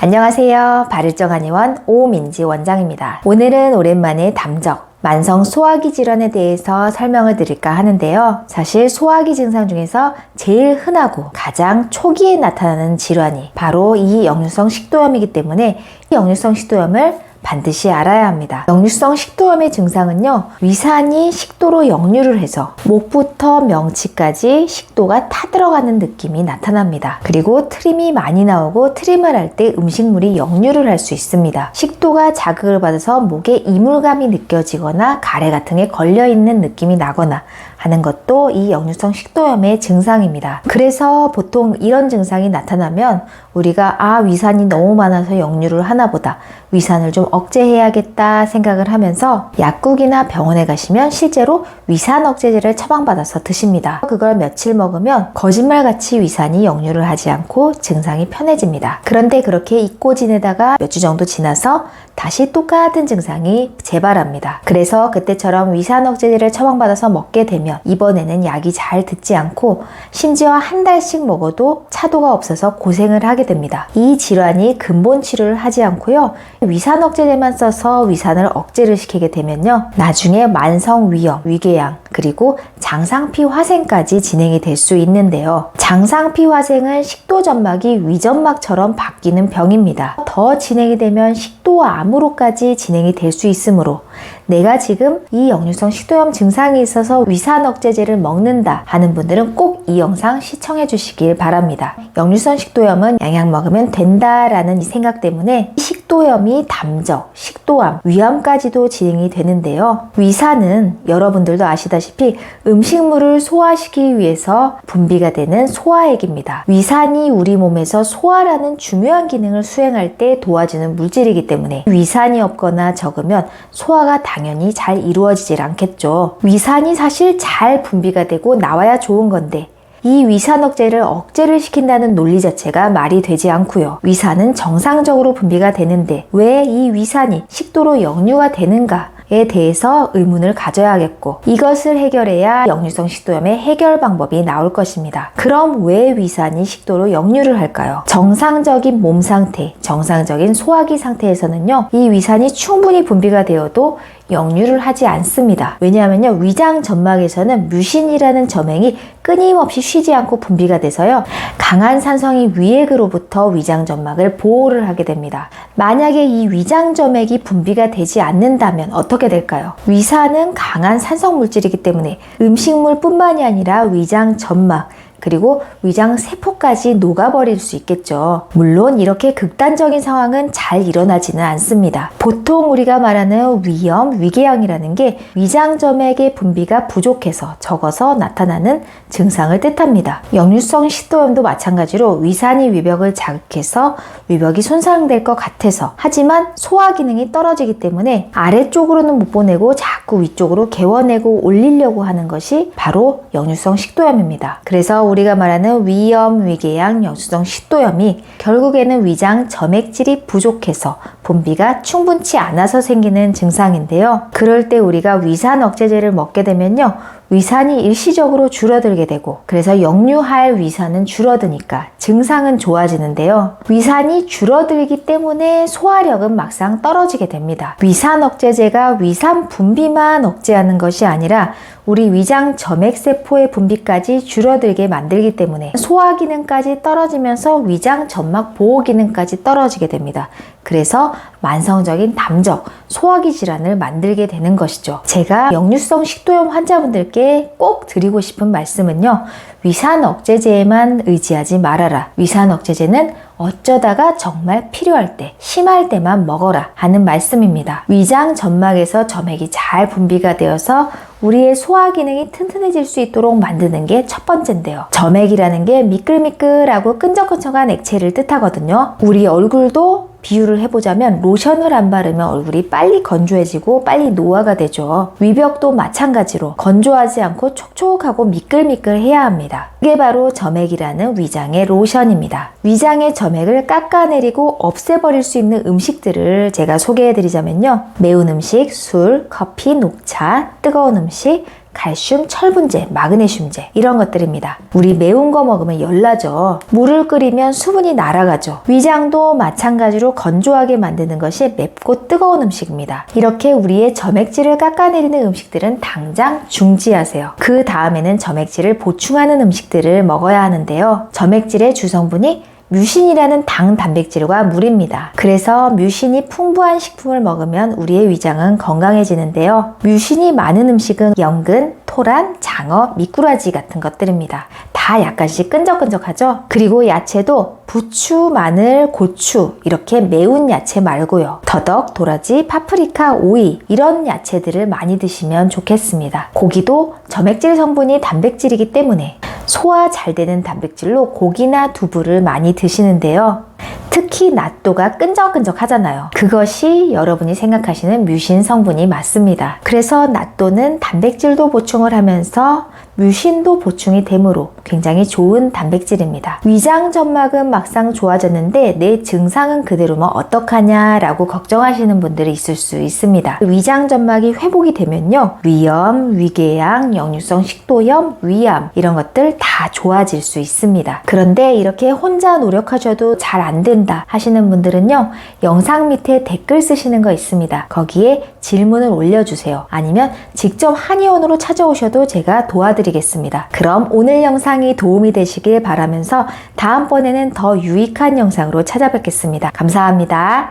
안녕하세요. 바를정한의원 오민지 원장입니다. 오늘은 오랜만에 담적, 만성 소화기 질환에 대해서 설명을 드릴까 하는데요. 사실 소화기 증상 중에서 제일 흔하고 가장 초기에 나타나는 질환이 바로 이 역류성 식도염이기 때문에 이 역류성 식도염을 반드시 알아야 합니다. 역류성 식도염의 증상은요, 위산이 식도로 역류를 해서 목부터 명치까지 식도가 타들어가는 느낌이 나타납니다. 그리고 트림이 많이 나오고 트림을 할 때 음식물이 역류를 할 수 있습니다. 식도가 자극을 받아서 목에 이물감이 느껴지거나 가래 같은 게 걸려있는 느낌이 나거나 하는 것도 이 역류성 식도염의 증상입니다. 그래서 보통 이런 증상이 나타나면 우리가 위산이 너무 많아서 역류를 하나 보다, 위산을 좀 억제해야겠다 생각을 하면서 약국이나 병원에 가시면 실제로 위산 억제제를 처방받아서 드십니다. 그걸 며칠 먹으면 거짓말같이 위산이 역류를 하지 않고 증상이 편해집니다. 그런데 그렇게 잊고 지내다가 몇 주 정도 지나서 다시 똑같은 증상이 재발합니다. 그래서 그때처럼 위산 억제제를 처방받아서 먹게 되면 이번에는 약이 잘 듣지 않고 심지어 한 달씩 먹어도 차도가 없어서 고생을 하게 됩니다. 이 질환이 근본 치료를 하지 않고요, 위산 억제제만 써서 위산을 억제를 시키게 되면요, 나중에 만성 위염, 위궤양, 그리고 장상피 화생까지 진행이 될 수 있는데요. 장상피 화생은 식도점막이 위점막처럼 바뀌는 병입니다. 더 진행이 되면 식도암으로까지 진행이 될 수 있으므로 내가 지금 이 역류성 식도염 증상이 있어서 위산 억제제를 먹는다 하는 분들은 꼭 이 영상 시청해 주시길 바랍니다. 역류성 식도염은 양약 먹으면 된다라는 이 생각 때문에 식도염이 담적, 식도암, 위암까지도 진행이 되는데요. 위산은 여러분들도 아시다시피 음식물을 소화시키기 위해서 분비가 되는 소화액입니다. 위산이 우리 몸에서 소화라는 중요한 기능을 수행할 때 도와주는 물질이기 때문에 위산이 없거나 적으면 소화가 당연히 잘 이루어지질 않겠죠. 위산이 사실 잘 분비가 되고 나와야 좋은 건데 이 위산 억제를 시킨다는 논리 자체가 말이 되지 않고요. 위산은 정상적으로 분비가 되는데 왜 이 위산이 식도로 역류가 되는가에 대해서 의문을 가져야겠고, 이것을 해결해야 역류성 식도염의 해결 방법이 나올 것입니다. 그럼 왜 위산이 식도로 역류를 할까요? 정상적인 몸 상태, 정상적인 소화기 상태에서는요, 이 위산이 충분히 분비가 되어도 역류를 하지 않습니다. 왜냐하면요, 위장 점막에서는 뮤신이라는 점액이 끊임없이 쉬지 않고 분비가 돼서요, 강한 산성이 위액으로부터 위장 점막을 보호를 하게 됩니다. 만약에 이 위장 점액이 분비가 되지 않는다면 어떻게 될까요? 위산은 강한 산성 물질이기 때문에 음식물뿐만이 아니라 위장 점막, 그리고 위장 세포까지 녹아버릴 수 있겠죠. 물론 이렇게 극단적인 상황은 잘 일어나지는 않습니다. 보통 우리가 말하는 위염, 위궤양이라는 게 위장 점액의 분비가 부족해서 적어서 나타나는 증상을 뜻합니다. 역류성 식도염도 마찬가지로 위산이 위벽을 자극해서 위벽이 손상될 것 같아서, 하지만 소화 기능이 떨어지기 때문에 아래쪽으로는 못 보내고 자꾸 위쪽으로 개워내고 올리려고 하는 것이 바로 역류성 식도염입니다. 그래서 우리가 말하는 위염, 위궤양, 역류성 식도염이 결국에는 위장 점액질이 부족해서 분비가 충분치 않아서 생기는 증상인데요. 그럴 때 우리가 위산 억제제를 먹게 되면요, 위산이 일시적으로 줄어들게 되고, 그래서 역류할 위산은 줄어드니까 증상은 좋아지는데요. 위산이 줄어들기 때문에 소화력은 막상 떨어지게 됩니다. 위산 억제제가 위산 분비만 억제하는 것이 아니라 우리 위장 점액세포의 분비까지 줄어들게 만들기 때문에 소화 기능까지 떨어지면서 위장 점막 보호 기능까지 떨어지게 됩니다. 그래서 만성적인 담적, 소화기 질환을 만들게 되는 것이죠. 제가 역류성 식도염 환자분들께 꼭 드리고 싶은 말씀은요, 위산 억제제에만 의지하지 말아라. 위산 억제제는 어쩌다가 정말 필요할 때, 심할 때만 먹어라 하는 말씀입니다. 위장 점막에서 점액이 잘 분비가 되어서 우리의 소화 기능이 튼튼해질 수 있도록 만드는 게 첫 번째인데요. 점액이라는 게 미끌미끌하고 끈적끈적한 액체를 뜻하거든요. 우리 얼굴도 비유를 해보자면 로션을 안 바르면 얼굴이 빨리 건조해지고 빨리 노화가 되죠. 위벽도 마찬가지로 건조하지 않고 촉촉하고 미끌미끌해야 합니다. 이게 바로 점액이라는 위장의 로션입니다. 위장의 점액을 깎아내리고 없애버릴 수 있는 음식들을 제가 소개해드리자면요, 매운 음식, 술, 커피, 녹차, 뜨거운 음식, 칼슘, 철분제, 마그네슘제 이런 것들입니다. 우리 매운 거 먹으면 열나죠. 물을 끓이면 수분이 날아가죠. 위장도 마찬가지로 건조하게 만드는 것이 맵고 뜨거운 음식입니다. 이렇게 우리의 점액질을 깎아내리는 음식들은 당장 중지하세요. 그 다음에는 점액질을 보충하는 음식들을 먹어야 하는데요. 점액질의 주성분이 뮤신이라는 당 단백질과 물입니다. 그래서 뮤신이 풍부한 식품을 먹으면 우리의 위장은 건강해지는데요. 뮤신이 많은 음식은 연근, 토란, 장어, 미꾸라지 같은 것들입니다. 다 약간씩 끈적끈적하죠? 그리고 야채도 부추, 마늘, 고추 이렇게 매운 야채 말고요. 더덕, 도라지, 파프리카, 오이 이런 야채들을 많이 드시면 좋겠습니다. 고기도 점액질 성분이 단백질이기 때문에 소화 잘 되는 단백질로 고기나 두부를 많이 드시는데요. 특히 낫또가 끈적끈적 하잖아요. 그것이 여러분이 생각하시는 뮤신 성분이 맞습니다. 그래서 낫또는 단백질도 보충을 하면서 뮤신도 보충이 되므로 굉장히 좋은 단백질입니다. 위장 점막은 막상 좋아졌는데 내 증상은 그대로면 어떡하냐라고 걱정하시는 분들이 있을 수 있습니다. 위장 점막이 회복이 되면요. 위염, 위궤양, 역류성 식도염, 위암 이런 것들 다 좋아질 수 있습니다. 그런데 이렇게 혼자 노력하셔도 잘 안 된다 하시는 분들은요. 영상 밑에 댓글 쓰시는 거 있습니다. 거기에 질문을 올려주세요. 아니면 직접 한의원으로 찾아오셔도 제가 도와드리겠습니다. 그럼 오늘 영상이 도움이 되시길 바라면서 다음번에는 더 유익한 영상으로 찾아뵙겠습니다. 감사합니다.